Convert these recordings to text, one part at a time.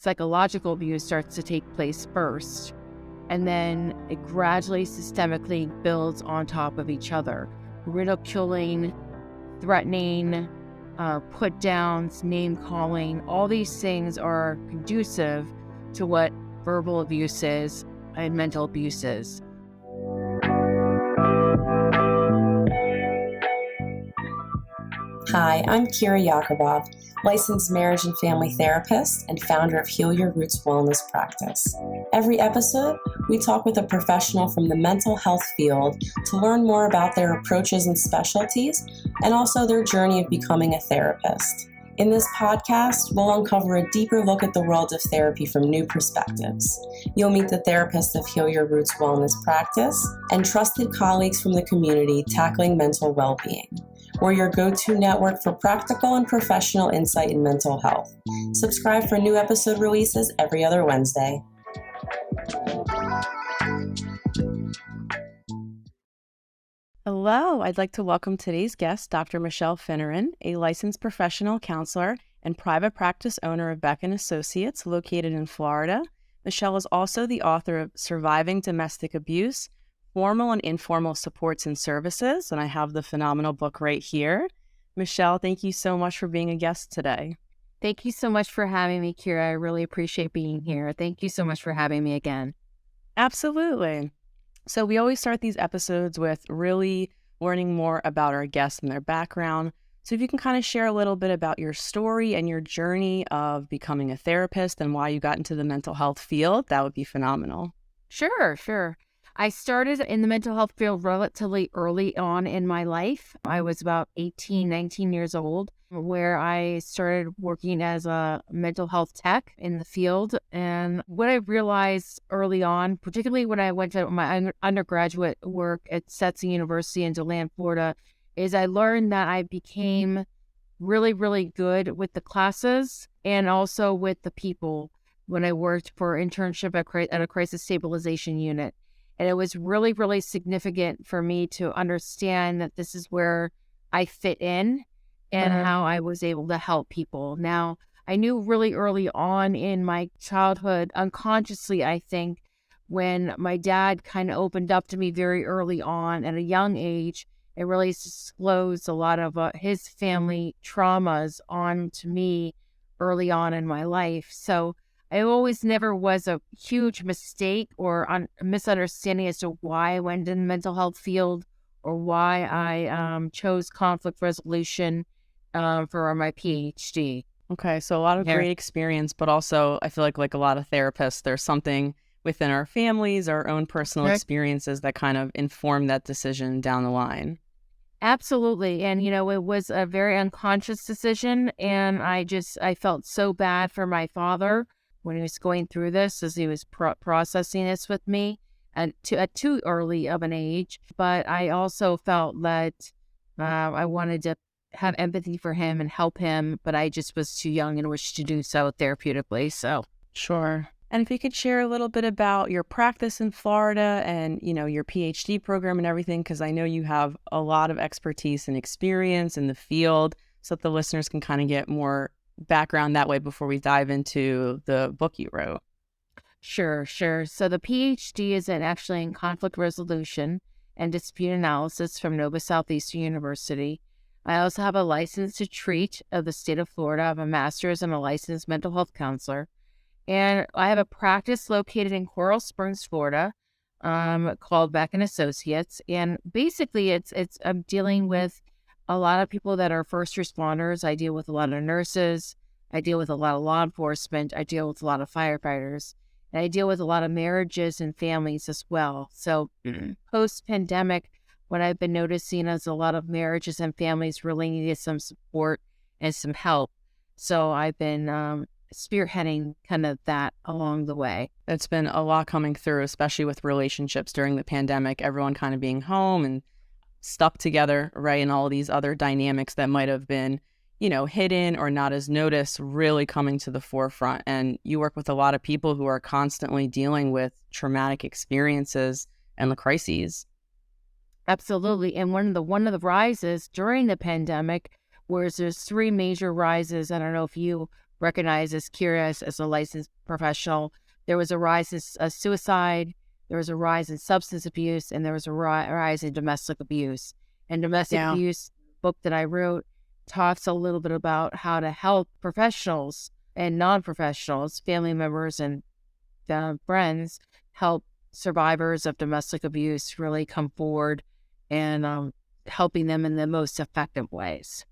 psychological abuse starts to take place first. And then it gradually, systemically builds on top of each other. Ridiculing, threatening, put downs, name calling, all these things are conducive to what verbal abuse is and mental abuse is. Hi, I'm Kira Yakubov, licensed marriage and family therapist and founder of Heal Your Roots Wellness Practice. Every episode, we talk with a professional from the mental health field to learn more about their approaches and specialties, and also their journey of becoming a therapist. In this podcast, we'll uncover a deeper look at the world of therapy from new perspectives. You'll meet the therapists of Heal Your Roots Wellness Practice and trusted colleagues from the community tackling mental well-being. We're your go-to network for practical and professional insight in mental health. Subscribe for new episode releases every other Wednesday. Hello, I'd like to welcome today's guest, Dr. Michele Finneran, a licensed professional counselor and private practice owner of Beck & Associates located in Florida. Michele is also the author of Surviving Domestic Abuse, Formal and Informal Supports and Services, and I have the phenomenal book right here. Michele, thank you so much for being a guest today. Thank you so much for having me, Kira. I really appreciate being here. Thank you so much for having me again. Absolutely. So we always start these episodes with really learning more about our guests and their background. So if you can kind of share a little bit about your story and your journey of becoming a therapist and why you got into the mental health field, that would be phenomenal. Sure. I started in the mental health field relatively early on in my life. I was about 18, 19 years old, where I started working as a mental health tech in the field. And what I realized early on, particularly when I went to my undergraduate work at Stetson University in DeLand, Florida, is I learned that I became really, really good with the classes and also with the people when I worked for internship at a crisis stabilization unit. And it was really, really significant for me to understand that this is where I fit in and how I was able to help people. Now, I knew really early on in my childhood, unconsciously, I think, when my dad kind of opened up to me very early on at a young age, it really disclosed a lot of his family traumas onto me early on in my life. So I always never was a huge mistake or a misunderstanding as to why I went in the mental health field or why I chose conflict resolution for my PhD. Okay, so a lot of great experience, but also I feel like a lot of therapists, there's something within our families, our own personal experiences that kind of inform that decision down the line. Absolutely. And, it was a very unconscious decision. And I felt so bad for my father when he was going through this, as he was processing this with me at too early of an age. But I also felt that I wanted to have empathy for him and help him, but I just was too young in which to do so therapeutically. So sure. And if you could share a little bit about your practice in Florida and, your PhD program and everything, because I know you have a lot of expertise and experience in the field so that the listeners can kind of get more background that way before we dive into the book you wrote. Sure. So the PhD is actually in conflict resolution and dispute analysis from Nova Southeastern University. I also have a license to treat of the state of Florida. I have a master's and a licensed mental health counselor. And I have a practice located in Coral Springs, Florida, called Beck & Associates. And basically I'm dealing with a lot of people that are first responders. I deal with a lot of nurses. I deal with a lot of law enforcement. I deal with a lot of firefighters. And I deal with a lot of marriages and families as well. So post-pandemic, what I've been noticing is a lot of marriages and families really needed some support and some help. So I've been spearheading kind of that along the way. It's been a lot coming through, especially with relationships during the pandemic, everyone kind of being home and stuck together, right? And all of these other dynamics that might have been, hidden or not as noticed really coming to the forefront. And you work with a lot of people who are constantly dealing with traumatic experiences and the crises. Absolutely. And one of the rises during the pandemic, whereas there's three major rises, I don't know if you recognized as Kira as a licensed professional, there was a rise in suicide, there was a rise in substance abuse, and there was a rise in domestic abuse. And domestic Yeah. abuse book that I wrote talks a little bit about how to help professionals and non-professionals, family members and friends, help survivors of domestic abuse really come forward and helping them in the most effective ways.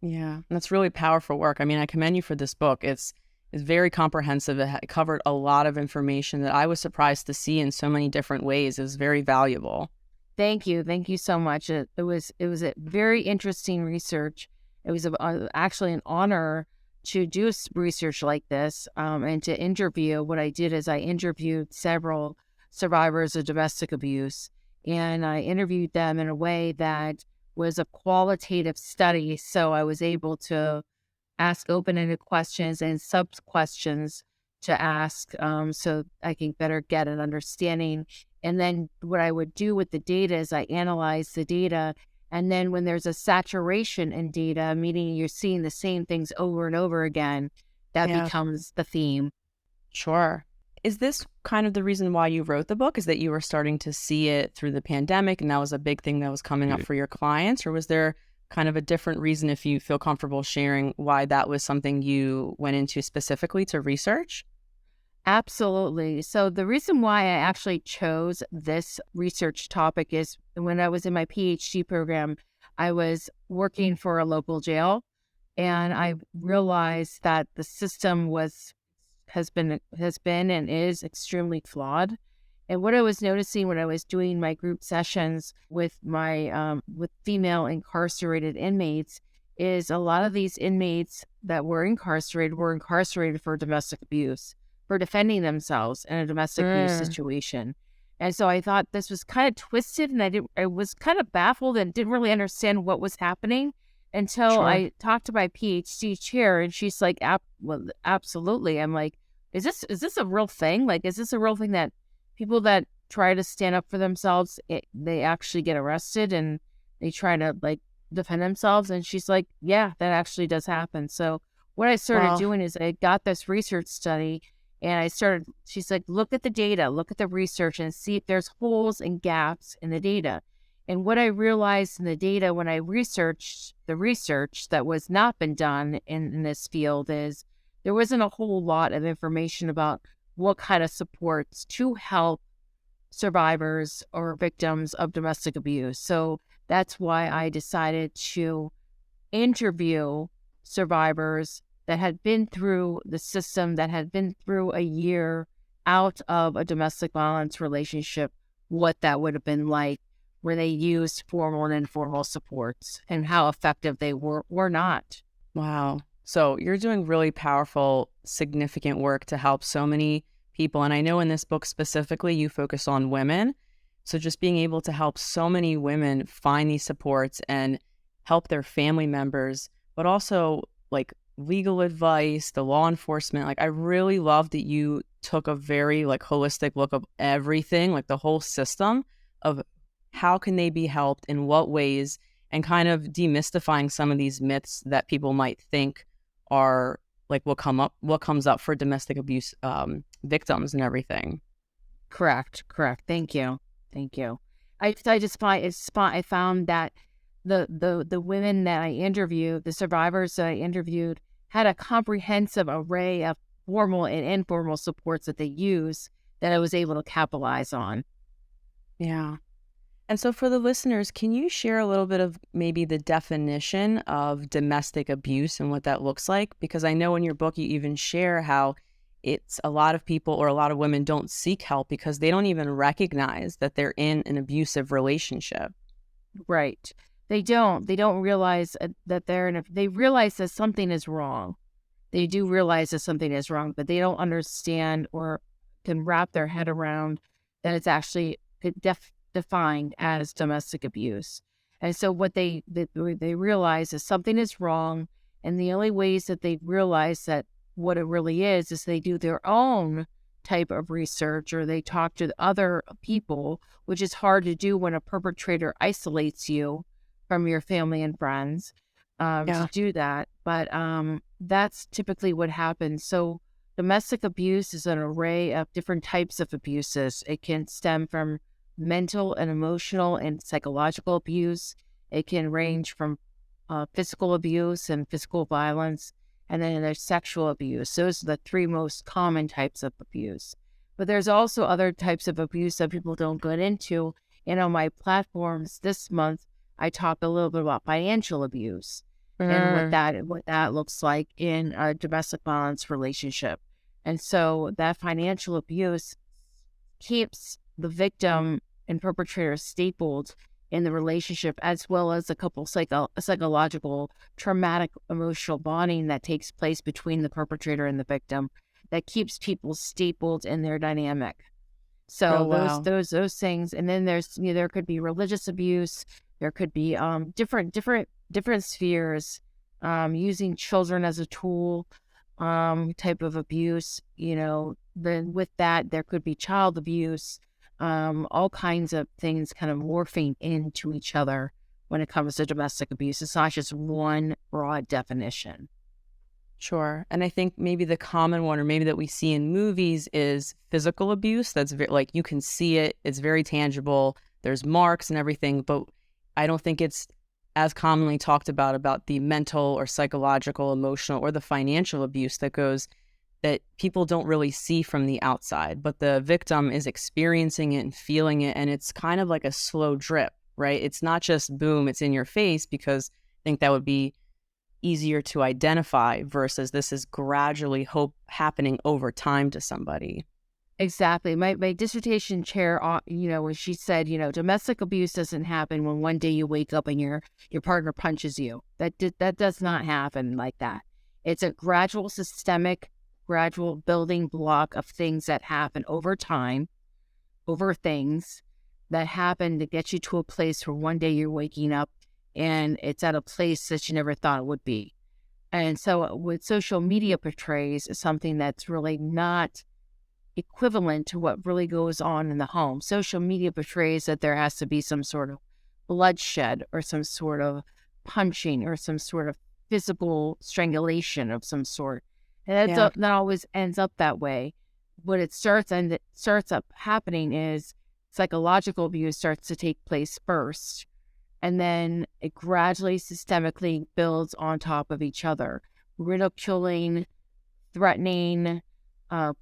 Yeah, that's really powerful work. I mean, I commend you for this book. It's very comprehensive. It covered a lot of information that I was surprised to see in so many different ways. It was very valuable. Thank you so much. It was a very interesting research. It was actually an honor to do research like this and to interview. What I did is I interviewed several survivors of domestic abuse, and I interviewed them in a way that was a qualitative study. So I was able to ask open-ended questions and sub-questions to ask so I can better get an understanding. And then what I would do with the data is I analyze the data. And then when there's a saturation in data, meaning you're seeing the same things over and over again, that Yeah. becomes the theme. Sure. Is this kind of the reason why you wrote the book? Is that you were starting to see it through the pandemic and that was a big thing that was coming up for your clients? Or was there kind of a different reason, if you feel comfortable sharing, why that was something you went into specifically to research? Absolutely. So the reason why I actually chose this research topic is when I was in my PhD program, I was working for a local jail, and I realized that the system has been and is extremely flawed. And what I was noticing when I was doing my group sessions with my with female incarcerated inmates is a lot of these inmates that were incarcerated for domestic abuse, for defending themselves in a domestic abuse situation. And so I thought this was kind of twisted, and I was kind of baffled and didn't really understand what was happening until Sure. I talked to my PhD chair, and she's like, well, absolutely. I'm like, is this a real thing? Like, is this a real thing that people that try to stand up for themselves, they actually get arrested and they try to like defend themselves? And she's like, yeah, that actually does happen. So what I started Wow. doing is I got this research study, and she's like, look at the data, look at the research and see if there's holes and gaps in the data. And what I realized in the data when I researched the research that was not been done in this field is there wasn't a whole lot of information about what kind of supports to help survivors or victims of domestic abuse. So that's why I decided to interview survivors that had been through the system, that had been through a year out of a domestic violence relationship, what that would have been like, where they used formal and informal supports and how effective they were or not. Wow. So you're doing really powerful, significant work to help so many people. And I know in this book specifically, you focus on women. So just being able to help so many women find these supports and help their family members, but also like legal advice, the law enforcement. Like I really love that you took a very like holistic look of everything, like the whole system of how can they be helped, in what ways, and kind of demystifying some of these myths that people might think are like what comes up for domestic abuse victims and everything. Correct. Thank you. I just I found that the women that I interviewed, the survivors that I interviewed, had a comprehensive array of formal and informal supports that they use that I was able to capitalize on. Yeah. And so for the listeners, can you share a little bit of maybe the definition of domestic abuse and what that looks like? Because I know in your book you even share how it's a lot of people or a lot of women don't seek help because they don't even recognize that they're in an abusive relationship. Right. They don't realize that they realize that something is wrong. They do realize that something is wrong, but they don't understand or can wrap their head around that it's actually defined as domestic abuse. And so what they realize is something is wrong, and the only ways that they realize that what it really is they do their own type of research, or they talk to other people, which is hard to do when a perpetrator isolates you from your family and friends to do that. But that's typically what happens. So domestic abuse is an array of different types of abuses. It can stem from mental and emotional and psychological abuse. It can range from physical abuse and physical violence, and then there's sexual abuse. Those are the three most common types of abuse. But there's also other types of abuse that people don't get into. And on my platforms this month, I talk a little bit about financial abuse and what that looks like in a domestic violence relationship. And so that financial abuse keeps the victim and perpetrator stapled in the relationship, as well as a couple psychological, traumatic, emotional bonding that takes place between the perpetrator and the victim that keeps people stapled in their dynamic. So those things, and then there's there could be religious abuse, there could be different spheres, using children as a tool, type of abuse. Then with that there could be child abuse, all kinds of things kind of morphing into each other when it comes to domestic abuse. It's not just one broad definition. Sure. And I think maybe the common one, or maybe that we see in movies, is physical abuse. That's like you can see it. It's very tangible. There's marks and everything. But I don't think it's as commonly talked about the mental or psychological, emotional, or the financial abuse that people don't really see from the outside. But the victim is experiencing it and feeling it. And it's kind of like a slow drip, right? It's not just boom, it's in your face, because I think that would be easier to identify versus this is gradually happening over time to somebody. Exactly. My dissertation chair, when she said, domestic abuse doesn't happen when one day you wake up and your partner punches you. That does not happen like that. It's a gradual, systemic, gradual building block of things that happen over time, over things that happen to get you to a place where one day you're waking up and it's at a place that you never thought it would be. And so what social media portrays is something that's really not equivalent to what really goes on in the home. Social media portrays that there has to be some sort of bloodshed or some sort of punching or some sort of physical strangulation of some sort. And that always ends up that way. What it starts up happening is psychological abuse starts to take place first. And then it gradually, systemically builds on top of each other. Ridiculing, threatening,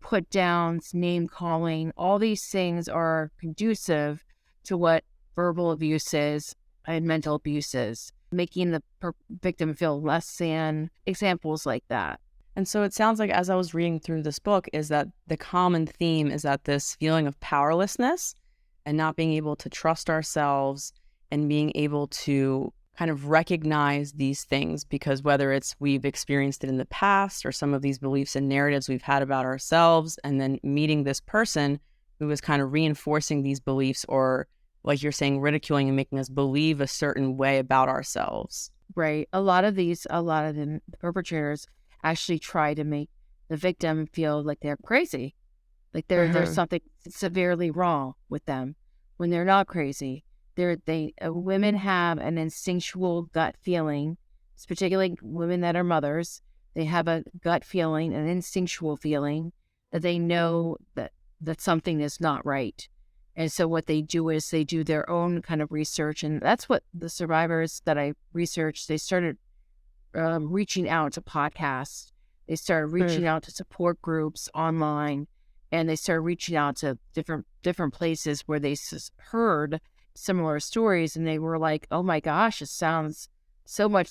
put downs, name calling, all these things are conducive to what verbal abuse is and mental abuse is, making the victim feel less than, examples like that. And so it sounds like, as I was reading through this book, is that the common theme is that this feeling of powerlessness and not being able to trust ourselves and being able to kind of recognize these things, because whether it's we've experienced it in the past or some of these beliefs and narratives we've had about ourselves, and then meeting this person who is kind of reinforcing these beliefs, or like you're saying, ridiculing and making us believe a certain way about ourselves. Right. A lot of the perpetrators actually try to make the victim feel like they're crazy, like there's something severely wrong with them, when they're not crazy. Women have an instinctual gut feeling, particularly women that are mothers. They have a gut feeling, an instinctual feeling that they know that something is not right. And so what they do is they do their own kind of research. And that's what the survivors that I researched, they started reaching out to podcasts. They started reaching out to support groups online, and they started reaching out to different places where they heard similar stories, and they were like, oh my gosh, it sounds so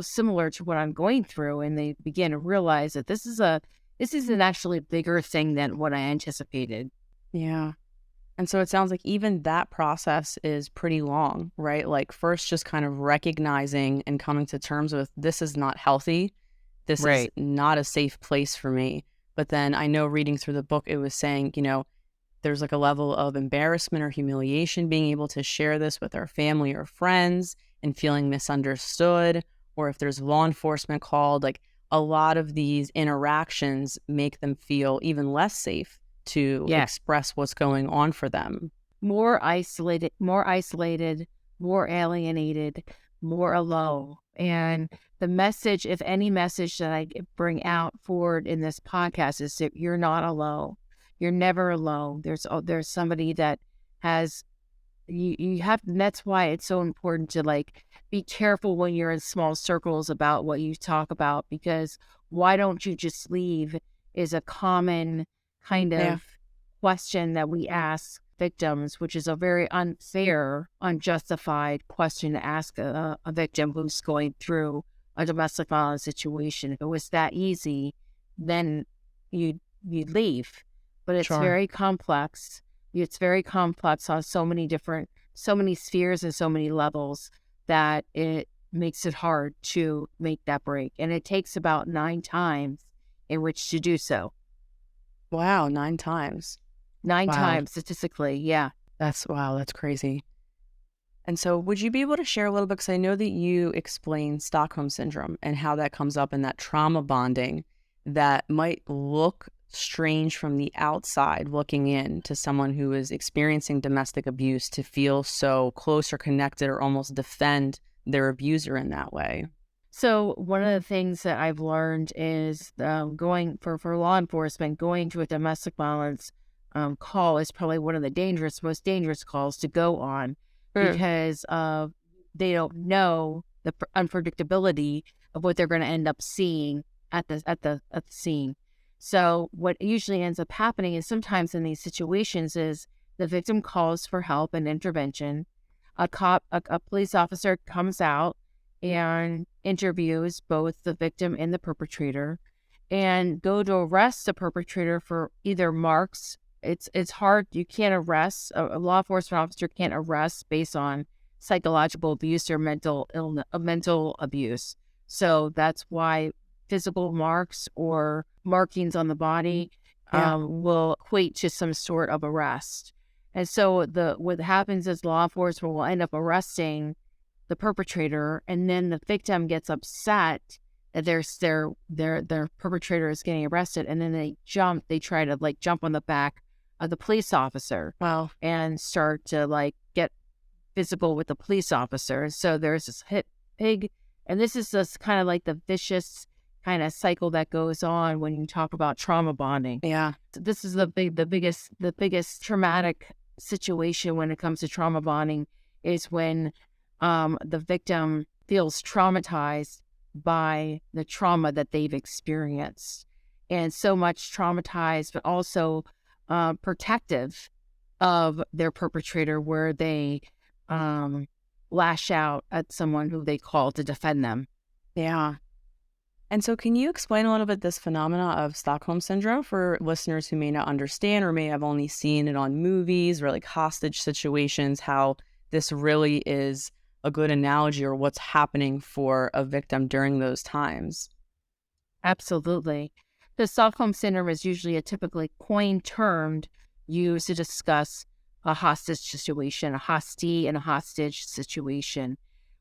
similar to what I'm going through. And they began to realize that this is an actually bigger thing than what I anticipated. Yeah. And so it sounds like even that process is pretty long, right? Like first just kind of recognizing and coming to terms with, this is not healthy. This is not a safe place for me. But then I know reading through the book, it was saying, there's like a level of embarrassment or humiliation being able to share this with our family or friends and feeling misunderstood, or if there's law enforcement called, like a lot of these interactions make them feel even less safe to express what's going on for them. More isolated, more alienated, more alone. And the message, if any message that I bring out forward in this podcast, is that you're not alone. You're never alone. There's somebody that has you have, and that's why it's so important to like be careful when you're in small circles about what you talk about, because why don't you just leave is a common kind of question that we ask victims, which is a very unfair, unjustified question to ask a victim who's going through a domestic violence situation. If it was that easy, then you'd leave. But it's very complex. It's very complex on so many spheres and so many levels that it makes it hard to make that break. And it takes about 9 times in which to do so. Wow, 9 times. 9 times statistically, yeah. That's crazy. And so would you be able to share a little bit, because I know that you explain Stockholm Syndrome and how that comes up in that trauma bonding that might look strange from the outside looking in to someone who is experiencing domestic abuse to feel so close or connected or almost defend their abuser in that way. So one of the things that I've learned is going for law enforcement, going to a domestic violence call is probably one of the most dangerous calls to go on, because they don't know the unpredictability of what they're going to end up seeing at the scene. So what usually ends up happening is sometimes in these situations is the victim calls for help and intervention. A police officer comes out and interviews both the victim and the perpetrator, and go to arrest the perpetrator for either marks. It's hard. You can't arrest. A law enforcement officer can't arrest based on psychological abuse or mental abuse. So that's why physical marks or markings on the body will equate to some sort of arrest. And so what happens is law enforcement will end up arresting the perpetrator, and then the victim gets upset that their perpetrator is getting arrested, and then they try to like jump on the back of the police officer. Wow. And start to like get physical with the police officer. So there's this big, and this is just kind of like the vicious kind of cycle that goes on when you talk about trauma bonding. Yeah. So this is the biggest traumatic situation when it comes to trauma bonding is when the victim feels traumatized by the trauma that they've experienced, and so much traumatized, but also protective of their perpetrator, where they lash out at someone who they call to defend them. Yeah. And so can you explain a little bit this phenomena of Stockholm Syndrome for listeners who may not understand or may have only seen it on movies or like hostage situations, how this really is a good analogy or what's happening for a victim during those times? Absolutely. The Stockholm Syndrome is usually a typically coined term used to discuss a hostage situation, a hostee and a hostage situation.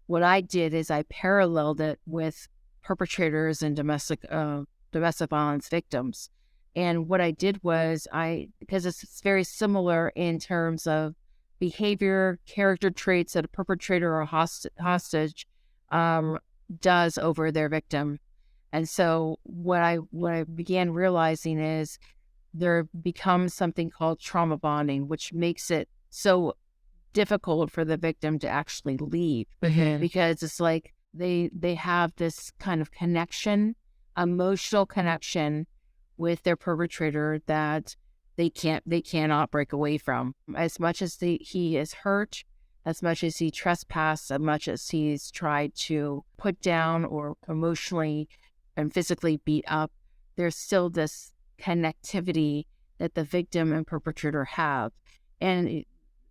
What I did is I paralleled it with perpetrators and domestic violence victims. And what I did was because it's very similar in terms of behavior, character traits that a perpetrator or hostage does over their victim. And so what I began realizing is there becomes something called trauma bonding, which makes it so difficult for the victim to actually leave, because it's like they have this kind of connection, emotional connection with their perpetrator that they cannot break away from. As much as he is hurt, as much as he trespassed, as much as he's tried to put down or emotionally and physically beat up, there's still this connectivity that the victim and perpetrator have. And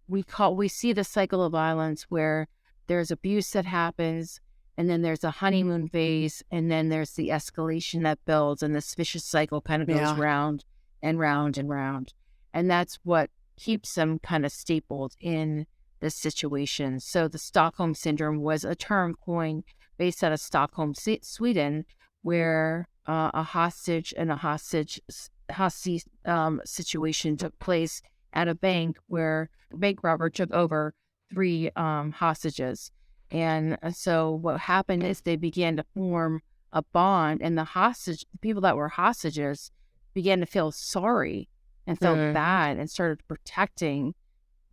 we see the cycle of violence where there's abuse that happens, and then there's a honeymoon phase, and then there's the escalation that builds, and this vicious cycle kind of goes round and round and round. And that's what keeps them kind of stapled in this situation. So the Stockholm Syndrome was a term coined based out of Stockholm, Sweden, where a hostage and a hostage situation took place at a bank where a bank robber took over 3 hostages. And so what happened is they began to form a bond, and the people that were hostages began to feel sorry and felt bad and started protecting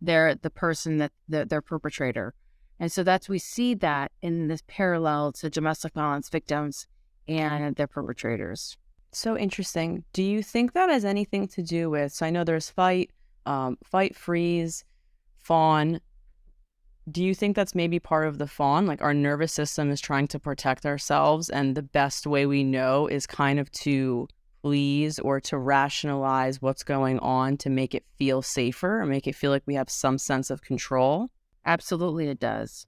the person that their perpetrator. And so we see that in this parallel to domestic violence victims and their perpetrators. So interesting. Do you think that has anything to do with, so I know there's fight, freeze, fawn. Do you think that's maybe part of the fawn? Like our nervous system is trying to protect ourselves, and the best way we know is kind of to please or to rationalize what's going on to make it feel safer or make it feel like we have some sense of control? Absolutely, it does.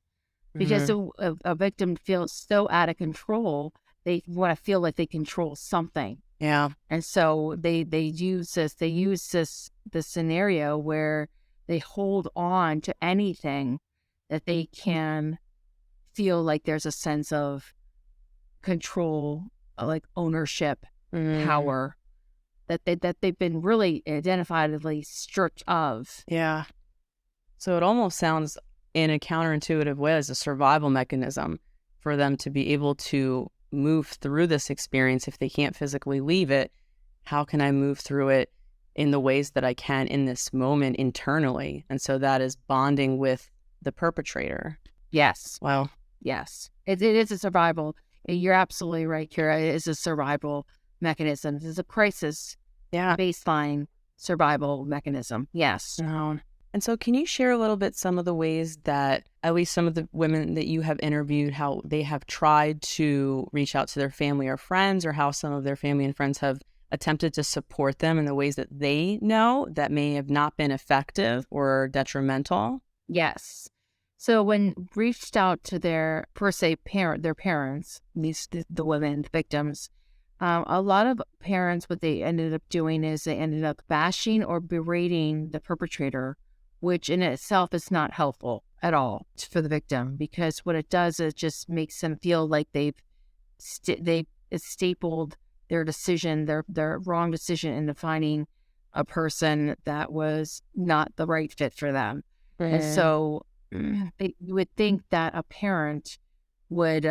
Because a victim feels so out of control, they want to feel like they control something. Yeah. And so they use this scenario where they hold on to anything that they can feel like there's a sense of control, like ownership, power, that they've been really identifiably stripped of. Yeah. So it almost sounds in a counterintuitive way as a survival mechanism for them to be able to move through this experience. If they can't physically leave it, how can I move through it in the ways that I can in this moment internally? And so that is bonding with the perpetrator. Yes. Wow. Yes. It is a survival. You're absolutely right, Kira. It is a survival mechanism. It's a crisis baseline survival mechanism. Yes. And so can you share a little bit some of the ways that at least some of the women that you have interviewed, how they have tried to reach out to their family or friends, or how some of their family and friends have attempted to support them in the ways that they know that may have not been effective or detrimental? Yes. So when reached out to their parents, the women, the victims, a lot of parents, what they ended up doing is they ended up bashing or berating the perpetrator, which in itself is not helpful at all for the victim, because what it does is just makes them feel like they've stapled their decision, their wrong decision, into finding a person that was not the right fit for them. And so you would think that a parent would,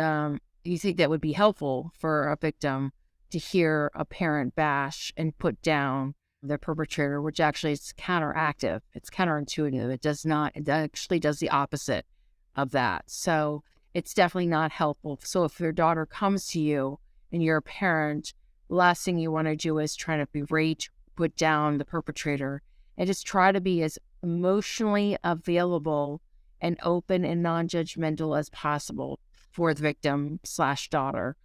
you think that would be helpful for a victim to hear a parent bash and put down the perpetrator, which actually is counteractive. It's counterintuitive. It actually does the opposite of that. So it's definitely not helpful. So if your daughter comes to you and you're a parent, the last thing you want to do is try to berate, put down the perpetrator, and just try to be as emotionally available and open and non-judgmental as possible for the victim / daughter.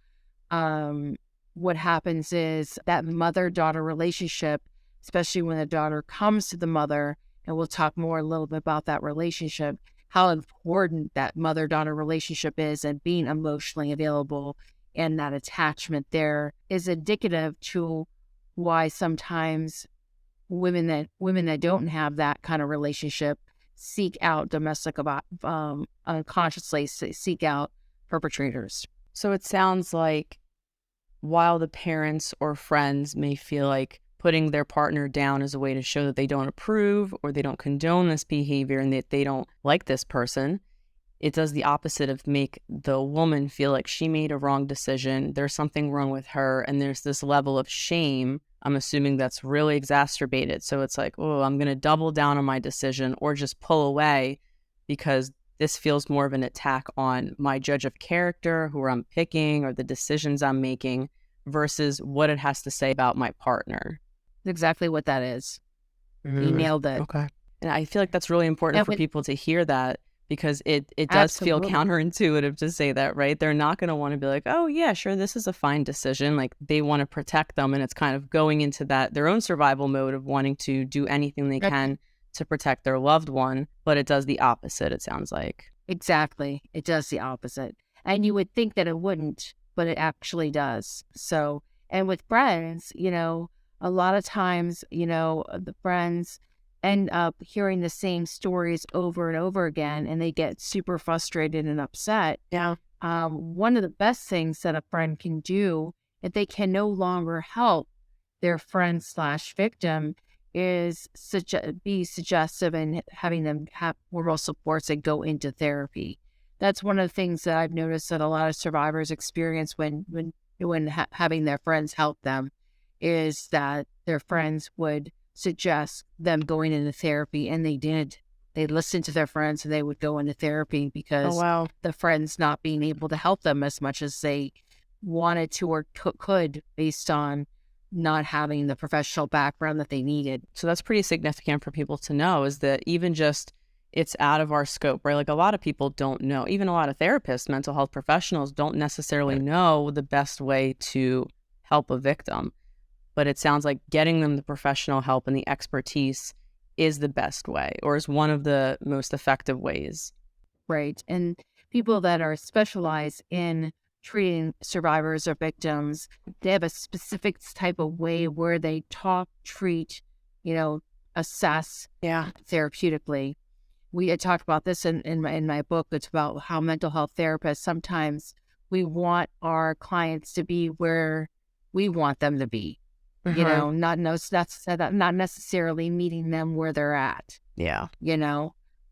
What happens is that mother-daughter relationship, especially when the daughter comes to the mother, and we'll talk more a little bit about that relationship, how important that mother-daughter relationship is, and being emotionally available and that attachment there is indicative to why sometimes women that don't have that kind of relationship seek out unconsciously seek out perpetrators. So it sounds like while the parents or friends may feel like putting their partner down is a way to show that they don't approve or they don't condone this behavior and that they don't like this person, it does the opposite of make the woman feel like she made a wrong decision, there's something wrong with her, and there's this level of shame, I'm assuming, that's really exacerbated. So it's like, oh, I'm going to double down on my decision or just pull away because this feels more of an attack on my judge of character, who I'm picking, or the decisions I'm making, versus what it has to say about my partner. Exactly what that is. You nailed it. Okay. And I feel like that's really important for people to hear that, because it does feel counterintuitive to say that, right? They're not going to want to be like, oh, yeah, sure, this is a fine decision. Like, they want to protect them, and it's kind of going into their own survival mode of wanting to do anything they can to protect their loved one, but it does the opposite, it sounds like. Exactly. It does the opposite. And you would think that it wouldn't, but it actually does. So, and with friends, a lot of times, the friends end up hearing the same stories over and over again, and they get super frustrated and upset. Yeah. One of the best things that a friend can do, if they can no longer help their friend / victim, is be suggestive and having them have moral supports and go into therapy. That's one of the things that I've noticed that a lot of survivors experience when having their friends help them, is that their friends would suggest them going into therapy, and they did. They listened to their friends and they would go into therapy Oh, because wow. the friends not being able to help them as much as they wanted to or could based on not having the professional background that they needed. So that's pretty significant for people to know, is that even just it's out of our scope, right? Like a lot of people don't know, even a lot of therapists, mental health professionals don't necessarily know the best way to help a victim. But it sounds like getting them the professional help and the expertise is the best way, or is one of the most effective ways. Right. And people that are specialized in treating survivors or victims, they have a specific type of way where they talk, treat, assess therapeutically. We had talked about this in my book. It's about how mental health therapists, sometimes we want our clients to be where we want them to be. Not necessarily meeting them where they're at. Yeah.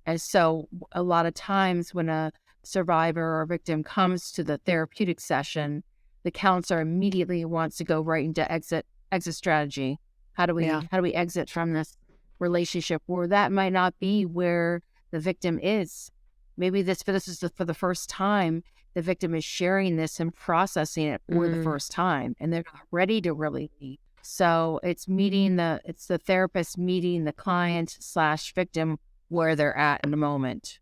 And so a lot of times when a survivor or victim comes to the therapeutic session, the counselor immediately wants to go right into exit strategy. How do we exit from this relationship? Or that might not be where the victim is. Maybe this is for the first time the victim is sharing this and processing it for the first time, and they're not ready to really leave. So it's the therapist meeting the client / victim where they're at in the moment.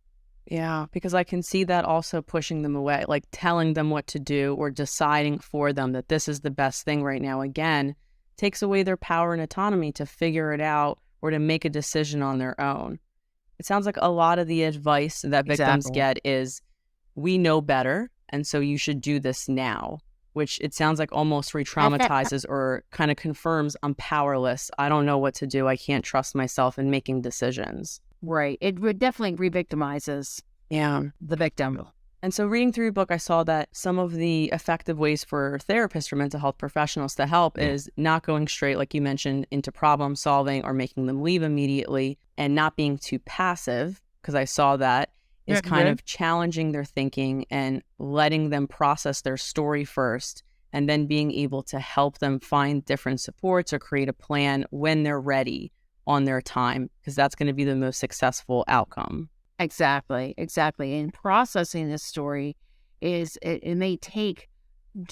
Yeah, because I can see that also pushing them away, like telling them what to do or deciding for them that this is the best thing right now, again, takes away their power and autonomy to figure it out or to make a decision on their own. It sounds like a lot of the advice that victims get is, we know better, and so you should do this now, which it sounds like almost re-traumatizes or kind of confirms I'm powerless. I don't know what to do. I can't trust myself in making decisions. Right. It definitely re-victimizes the victim. And so reading through your book, I saw that some of the effective ways for therapists or mental health professionals to help is not going straight, like you mentioned, into problem solving or making them leave immediately, and not being too passive, because I saw that is kind of challenging their thinking and letting them process their story first, and then being able to help them find different supports or create a plan when they're ready on their time, because that's going to be the most successful outcome. Exactly. And processing this story it may take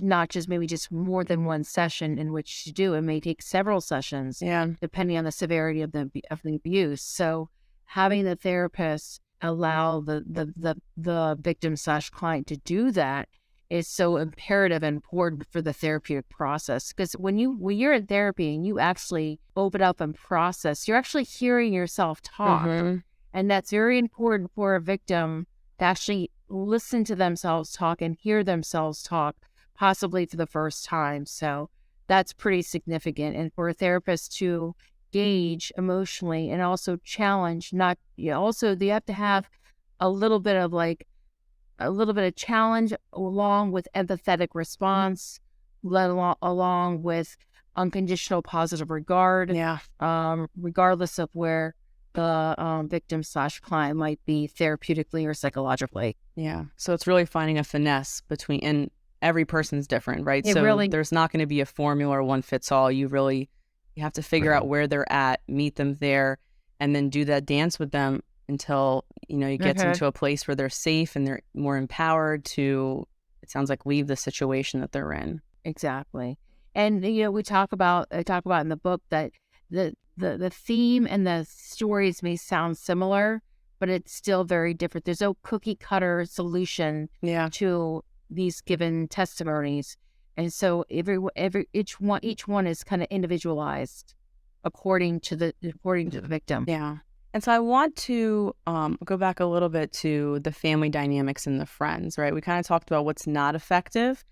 not just maybe just more than one session in which to do. It may take several sessions, depending on the severity of the abuse. So having the therapist allow the victim / client to do that is so imperative and important for the therapeutic process. Because when you're in therapy and you actually open up and process, you're actually hearing yourself talk. And that's very important for a victim to actually listen to themselves talk and hear themselves talk, possibly for the first time. So that's pretty significant. And for a therapist to gauge emotionally and also challenge, also you have to have a little bit of challenge along with empathetic response, along with unconditional positive regard, regardless of where the victim / client might be therapeutically or psychologically. Yeah. So it's really finding a finesse between, and every person's different, right? There's not going to be a formula or one fits all. You have to figure out where they're at, meet them there, and then do that dance with them until, you get them to a place where they're safe and they're more empowered to, it sounds like, leave the situation that they're in. Exactly. And, I talk about in the book that the theme and the stories may sound similar, but it's still very different. There's no cookie cutter solution to these given testimonies. And so each one is kind of individualized according to the victim. Yeah. And so I want to go back a little bit to the family dynamics and the friends, right? We kind of talked about what's not effective.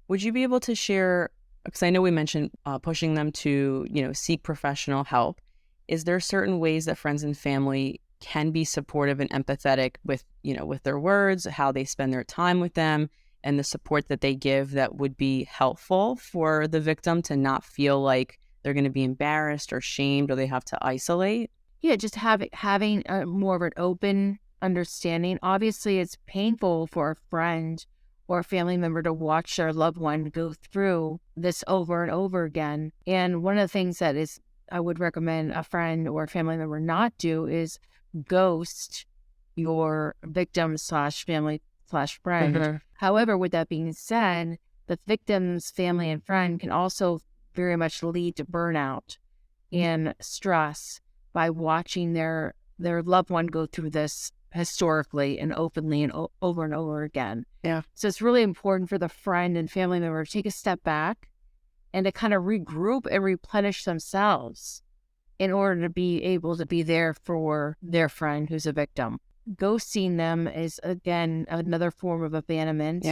Would you be able to share, because I know we mentioned pushing them to, seek professional help. Is there certain ways that friends and family can be supportive and empathetic with, with their words, how they spend their time with them, and the support that they give that would be helpful for the victim to not feel like they're going to be embarrassed or shamed or they have to isolate? Yeah, just having more of an open understanding. Obviously, it's painful for a friend or a family member to watch their loved one go through this over and over again. And one of the things that is I would recommend a friend or a family member not do is ghost your victim slash family slash friend. However, with that being said, the victim's family and friend can also very much lead to burnout and stress by watching their loved one go through this historically and openly and over and over again. Yeah. So it's really important for the friend and family member to take a step back and to kind of regroup and replenish themselves in order to be able to be there for their friend who's a victim. Ghosting them is, again, another form of abandonment,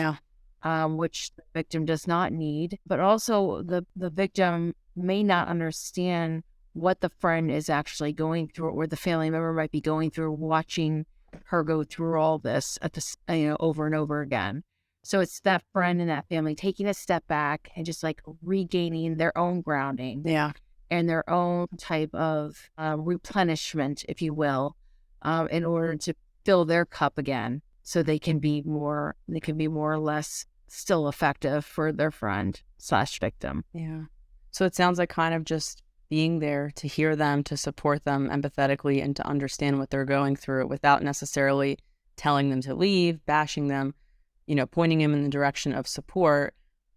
which the victim does not need. But also the victim may not understand what the friend is actually going through, or the family member might be going through, watching her go through all this at this, over and over again. So it's that friend and that family taking a step back and just like regaining their own grounding, and their own type of replenishment, if you will, in order to fill their cup again, so they can be more or less still effective for their friend slash victim. Yeah. So it sounds like kind of just being there to hear them, to support them empathetically, and to understand what they're going through without necessarily telling them to leave, bashing them, pointing them in the direction of support,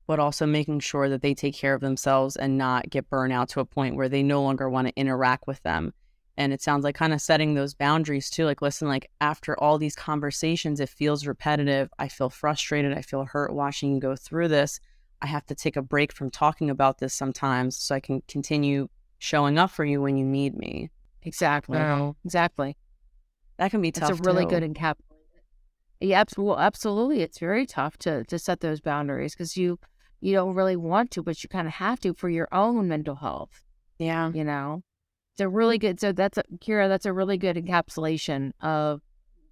but also making sure that they take care of themselves and not get burnout to a point where they no longer want to interact with them. And it sounds like kind of setting those boundaries too. Like, listen, like after all these conversations, it feels repetitive. I feel frustrated. I feel hurt watching you go through this. I have to take a break from talking about this sometimes so I can continue showing up for you when you need me. Exactly. Exactly. That can be tough. It's a really good encapsulation. Yeah, absolutely. It's very tough to set those boundaries because you don't really want to, but you kind of have to for your own mental health. Yeah. It's a really good, Kira, that's a really good encapsulation of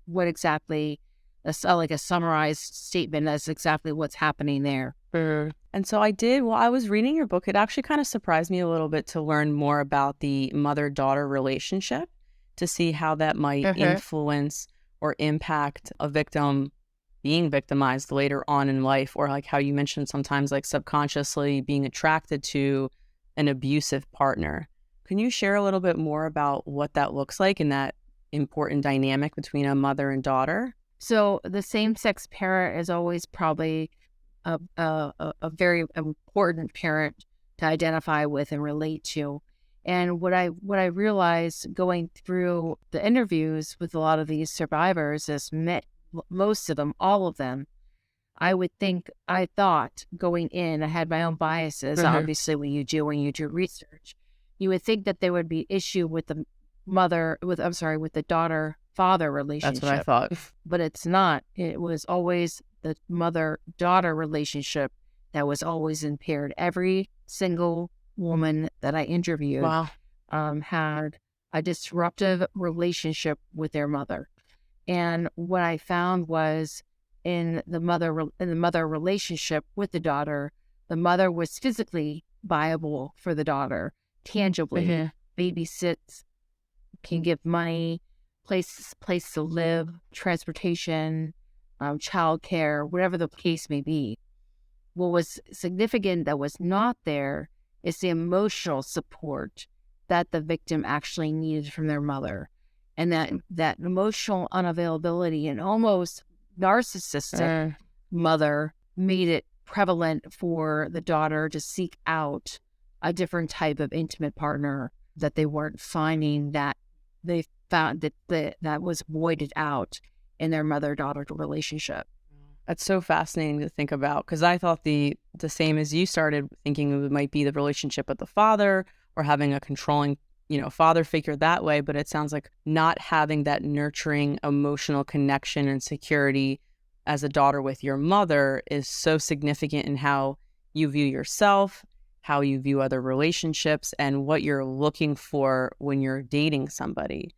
what exactly, like a summarized statement. That's exactly what's happening there. And so while I was reading your book, it actually kind of surprised me a little bit to learn more about the mother-daughter relationship, to see how that might influence or impact a victim being victimized later on in life, or like how you mentioned sometimes like subconsciously being attracted to an abusive partner. Can you share a little bit more about what that looks like and that important dynamic between a mother and daughter? So the same-sex parent is always probably a very important parent to identify with and relate to. And what I realized going through the interviews with a lot of these survivors is most of them, all of them, I thought going in, I had my own biases. Obviously, when you do research, you would think that there would be issue with the daughter-father relationship. That's what I thought. But it's not. It was always the mother-daughter relationship that was always impaired. Every single woman that I interviewed had a disruptive relationship with their mother. And what I found was in the mother relationship with the daughter, the mother was physically viable for the daughter, tangibly, babysits, can give money, place to live, transportation, childcare, whatever the case may be. What was significant that was not there is the emotional support that the victim actually needed from their mother. And that emotional unavailability and almost narcissistic mother made it prevalent for the daughter to seek out a different type of intimate partner that they weren't finding, that they found that was voided out in their mother-daughter relationship. That's so fascinating to think about, because I thought the same as you started thinking it might be the relationship with the father or having a controlling, father figure that way. But it sounds like not having that nurturing emotional connection and security as a daughter with your mother is so significant in how you view yourself, how you view other relationships, and what you're looking for when you're dating somebody.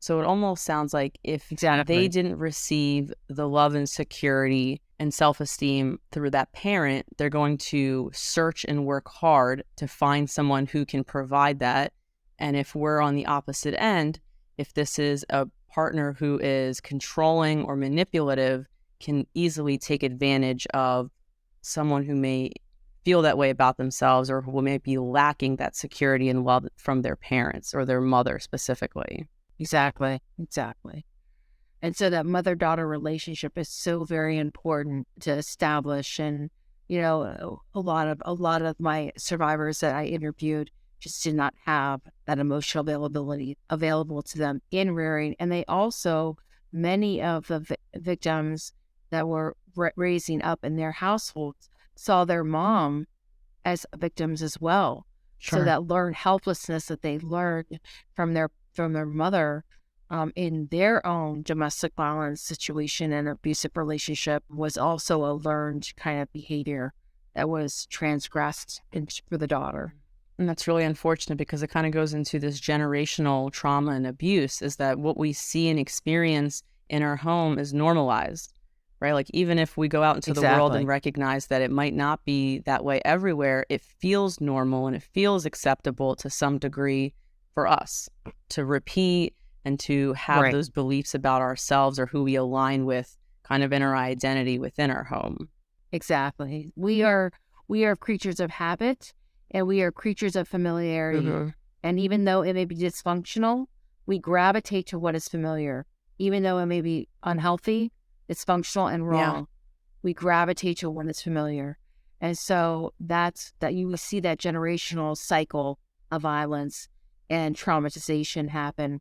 So it almost sounds like if they didn't receive the love and security and self-esteem through that parent, they're going to search and work hard to find someone who can provide that. And if we're on the opposite end, if this is a partner who is controlling or manipulative can easily take advantage of someone who may feel that way about themselves or who may be lacking that security and love from their parents or their mother specifically. Exactly. And so that mother-daughter relationship is so very important to establish. And, you know, a lot of my survivors that I interviewed just did not have that emotional availability available to them in rearing. And they also, many of the victims that were raising up in their households saw their mom as victims as well. Sure. So that learned helplessness that they learned from their mother in their own domestic violence situation and abusive relationship was also a learned kind of behavior that was transgressed for the daughter. And that's really unfortunate because it kind of goes into this generational trauma and abuse, is that what we see and experience in our home is normalized, right? Like even if we go out into the world and recognize that it might not be that way everywhere, it feels normal and it feels acceptable to some degree for us to repeat and to have those beliefs about ourselves or who we align with kind of in our identity within our home. Exactly. We are creatures of habit and we are creatures of familiarity. Mm-hmm. And even though it may be dysfunctional, we gravitate to what is familiar. Even though it may be unhealthy, dysfunctional, and wrong, we gravitate to what is familiar. And so that you see that generational cycle of violence and traumatization happen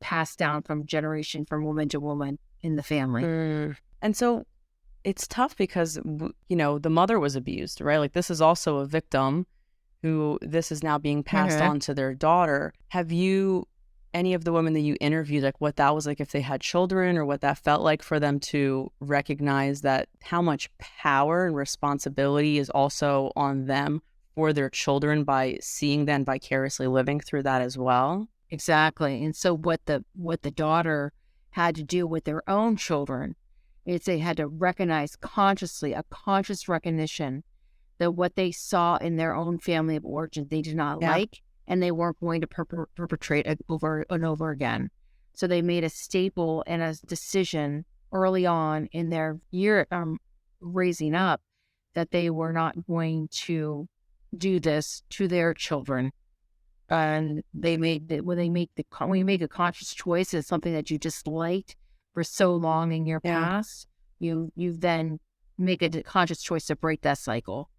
passed down from generation, from woman to woman in the family. And so it's tough because, you know, the mother was abused, right? Like this is also a victim who this is now being passed on to their daughter. Have you, any of the women that you interviewed, like what that was like if they had children or what that felt like for them to recognize that how much power and responsibility is also on them for their children by seeing them vicariously living through that as well? Exactly. And so what the daughter had to do with their own children is they had to recognize consciously, a conscious recognition that what they saw in their own family of origin they did not like, and they weren't going to perpetrate it over and over again. So they made a staple and a decision early on in their year raising up that they were not going to do this to their children. And when you make a conscious choice, it's something that you disliked for so long in your past, you then make a conscious choice to break that cycle.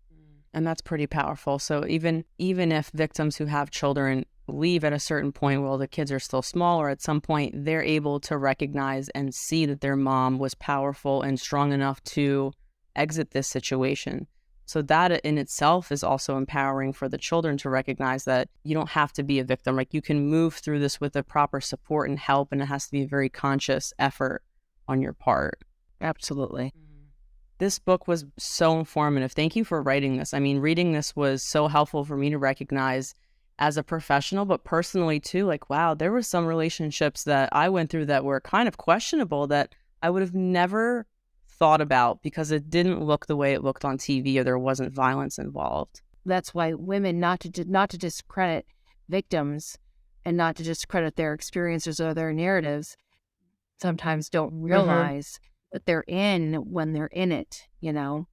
And that's pretty powerful. So even if victims who have children leave at a certain point while the kids are still small, or at some point they're able to recognize and see that their mom was powerful and strong enough to exit this situation. So that in itself is also empowering for the children to recognize that you don't have to be a victim. Like you can move through this with the proper support and help, and it has to be a very conscious effort on your part. Absolutely. This book was so informative. Thank you for writing this. I mean, reading this was so helpful for me to recognize as a professional, but personally too, like, wow, there were some relationships that I went through that were kind of questionable that I would have never thought about because it didn't look the way it looked on TV or there wasn't violence involved. That's why women, not to discredit victims and not to discredit their experiences or their narratives, sometimes don't realize that they're in when they're in it, you know?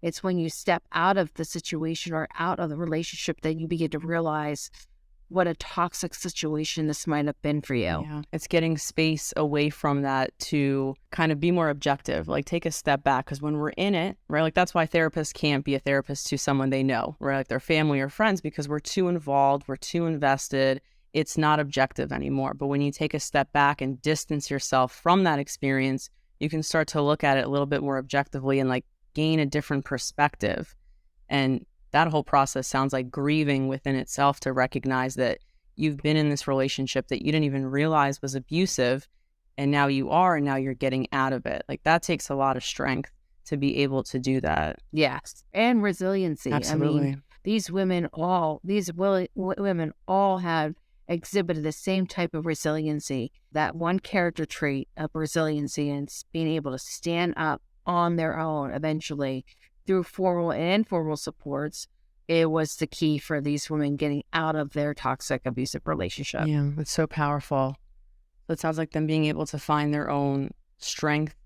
It's when you step out of the situation or out of the relationship that you begin to realize what a toxic situation this might have been for you. Yeah. It's getting space away from that to kind of be more objective, like take a step back. Because when we're in it, right, like that's why therapists can't be a therapist to someone they know, right, like their family or friends, because we're too involved, we're too invested. It's not objective anymore. But when you take a step back and distance yourself from that experience, you can start to look at it a little bit more objectively and like gain a different perspective. And that whole process sounds like grieving within itself to recognize that you've been in this relationship that you didn't even realize was abusive. And now you are, and now you're getting out of it. Like that takes a lot of strength to be able to do that. Yes. And resiliency. Absolutely. I mean, these women all have exhibited the same type of resiliency, that one character trait of resiliency and being able to stand up on their own eventually through formal and informal supports. It was the key for these women getting out of their toxic abusive relationship. Yeah, it's so powerful. So it sounds like them being able to find their own strength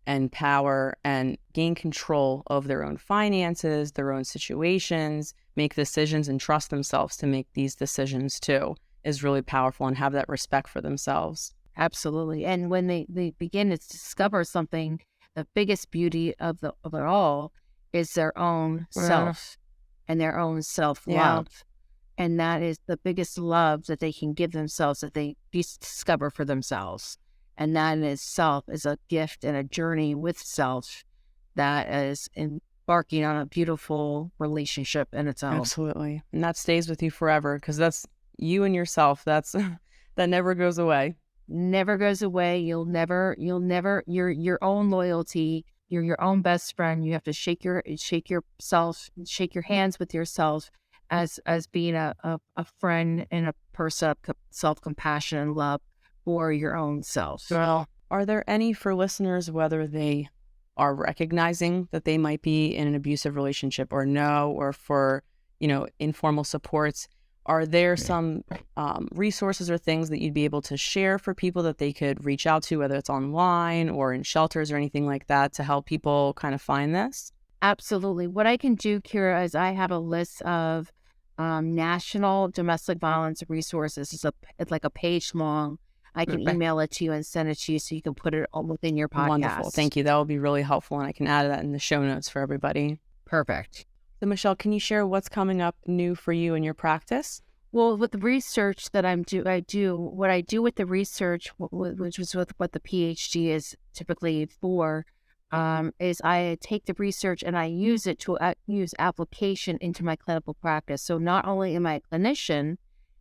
and power and gain control of their own finances, their own situations, make decisions and trust themselves to make these decisions too is really powerful, and have that respect for themselves. Absolutely. And when they begin to discover something, the biggest beauty of it all is their own self and their own self-love. And that is the biggest love that they can give themselves, that they discover for themselves. And that in itself is a gift and a journey with self that is embarking on a beautiful relationship in its own. Absolutely. And that stays with you forever, because that's you and yourself. That never goes away. Never goes away. You'll never, your own loyalty, you're your own best friend. You have to shake your hands with yourself as being a friend and a person of self-compassion and love for your own self. Well, are there any, for listeners, whether they are recognizing that they might be in an abusive relationship or no, or for, informal supports, are there some resources or things that you'd be able to share for people that they could reach out to, whether it's online or in shelters or anything like that, to help people kind of find this? Absolutely. What I can do, Kira, is I have a list of national domestic violence resources. It's like a page long. I can email it to you and send it to you so you can put it all within your podcast. Wonderful. Thank you. That will be really helpful, and I can add that in the show notes for everybody. Perfect. So, Michele, can you share what's coming up new for you in your practice? Well, with the research that what I do with the research, which is what the PhD is typically for, is I take the research and I use it to use application into my clinical practice. So not only am I a clinician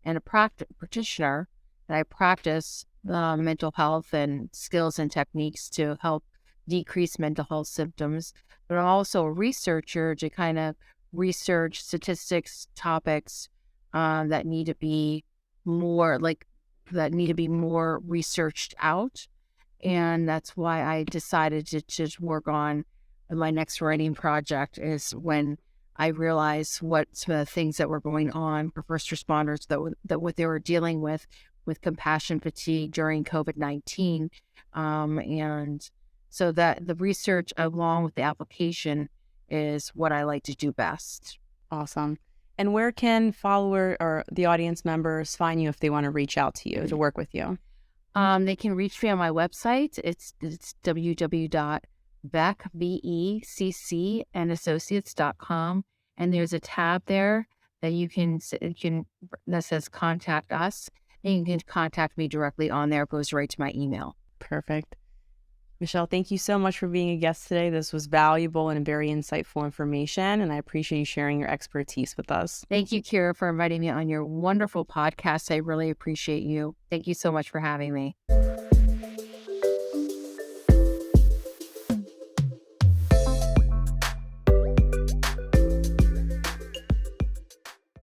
and a practitioner, and I practice mental health and skills and techniques to help decrease mental health symptoms, but I'm also a researcher to kind of research statistics, topics that need to be more researched out. And that's why I decided to just work on my next writing project, is when I realized what some of the things that were going on for first responders, that what they were dealing with compassion fatigue during COVID-19. And so that the research along with the application is what I like to do best. Awesome. And where can follower or the audience members find you if they want to reach out to you to work with you? They can reach me on my website. It's www.beccandassociates.com, and there's a tab there that that says contact us, and you can contact me directly on there. It goes right to my email. Perfect. Michele, thank you so much for being a guest today. This was valuable and very insightful information, and I appreciate you sharing your expertise with us. Thank you, Kira, for inviting me on your wonderful podcast. I really appreciate you. Thank you so much for having me.